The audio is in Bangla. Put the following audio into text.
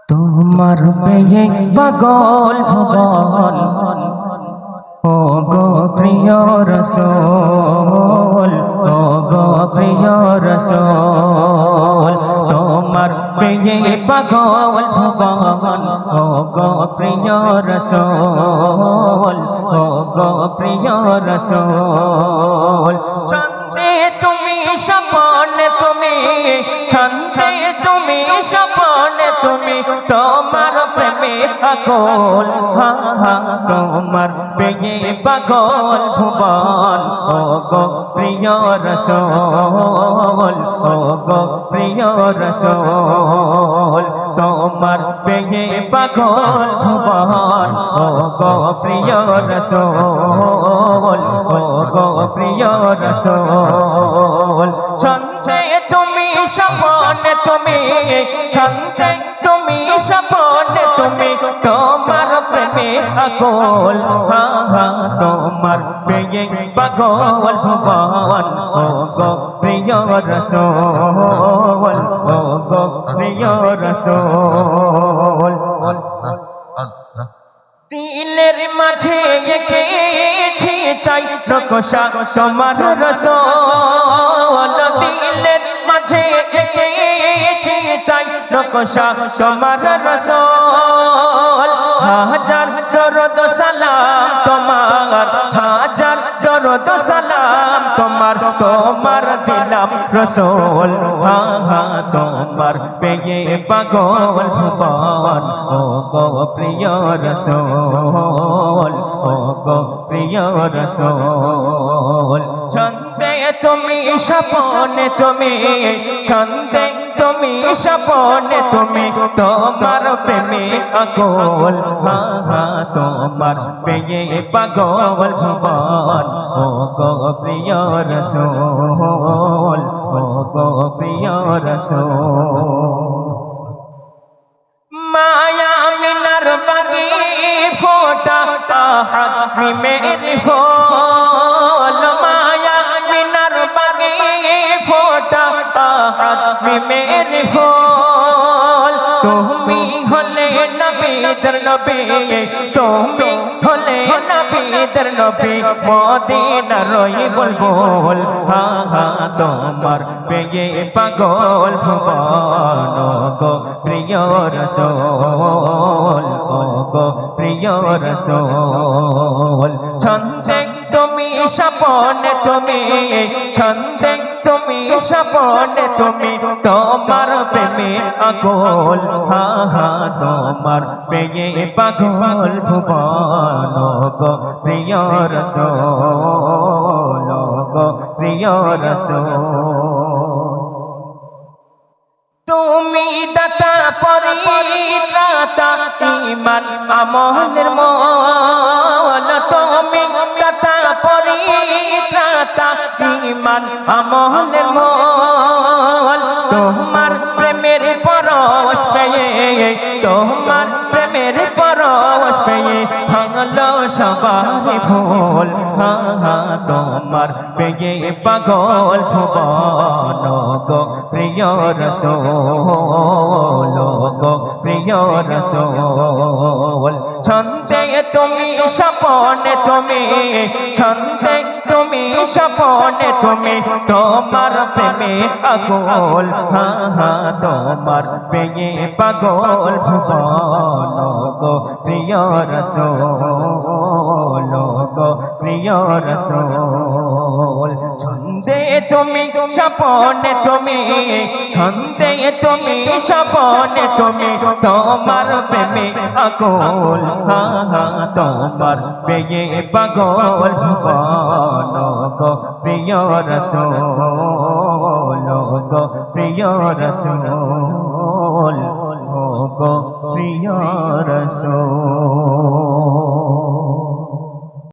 তোমার পেয়ে পাগল ভুবন, ও গো প্রিয় রসূল, ও গো প্রিয় রসূল। তোমার পেয়ে পাগল ভুবন, ও গো প্রিয় রসূল, ও গো প্রিয় রসূল। ছন্দে তুমি স্বপনে তুমি, ছন্দে তুমি স্বপনে তুমি, তোমার প্রেমে পাগল, হা হা তোমার পেয়ে পাগল ভুবন, ও গো প্রিয় রসূল, ও গো প্রিয় রসূল। তোমার পেয়ে পাগল ভুবন, ও গো প্রিয় রসূল, ও গো প্রিয় রসূল। ছন্দে তুমি স্বপনে তুমি, ছন্দে তুমি স্বপনে তুমি, তোমার প্রেমে পাগল, হা হা তোমার পেয়ে পাগল ভুবন, ও গো প্রিয় রসূল, ও গো প্রিয় রসূল। দিলের মাঝে এঁকেছি চাই নকশা তোমার রসূল, দিলের মাঝে এঁকেছি চাই নকশা তোমার রসূল। হাজার দরুদ সালাম তোমার, হাজার দরুদ সালাম তোমার, তোমার দিলাম রসূল, হা হা তোমার পেয়ে পাগল ভুবন, ও গো প্রিয় রসূল, ও গো প্রিয় রসূল। ছন্দে তুমি স্বপনে তুমি, ছন্দে তুমি স্বপনে তুমি, তোমার প্রেমে পাগল, হা হা তোমার পেয়ে পাগল ভুবন, ও গো প্রিয় রসূল, ও গো প্রিয় রসূল। মায়া মিনার বাগি ফোটা আহাদ মেরি ফল, মায়া মিনার বাগি ফোটা আহাদ মেরি ফল। তুমি হলে নবীদের নবী, তুমি হলে নবীদের নবী, মদিনার বুলবুল, হা হা তোমার পেয়ে পাগল ভুবন, ও গো প্রিয় রসূল, ও গো প্রিয় রসূল। ছন্দে তুমি স্বপনে তুমি, ছন্দে তুমি স্বপনে তুমি, তোমার প্রেমে পাগল, হা হা তোমার পেয়ে পাগল ভুবন, ও গো প্রিয় রসূল, ও গো প্রিয় রসূল। তুমি দাতা পরিত্রাতা ঈমান আমলের মল, তুমি দাতা পরিত্রাতা ঈমান আমলের মল। তোমার প্রেমের পরশ পেয়ে, তোমার প্রেমের পরশ পেয়ে ভাঙলো সবার ভুল, হা হা তোমার পেয়ে পাগল ভুবন, ও গো প্রিয় রসূল, ও গো প্রিয় রসূল। ছন্দে তুমি স্বপনে তুমি, ছন্দে তুমি স্বপনে তুমি, তোমার প্রেমে পাগল, হা হা তোমার পেয়ে পাগল ভুবন, ও গো প্রিয় রসূল, ও গো প্রিয় রসূল। ছন্দে তুমি স্বপনে তুমি, ছন্দে তুমি স্বপনে তুমি, তোমার প্রেমে পাগল, হা হা তোমার পেয়ে পাগল ভুবন, ও গো প্রিয় রসূল, ও গো প্রিয় রসূল, ও গো প্রিয় রসূল।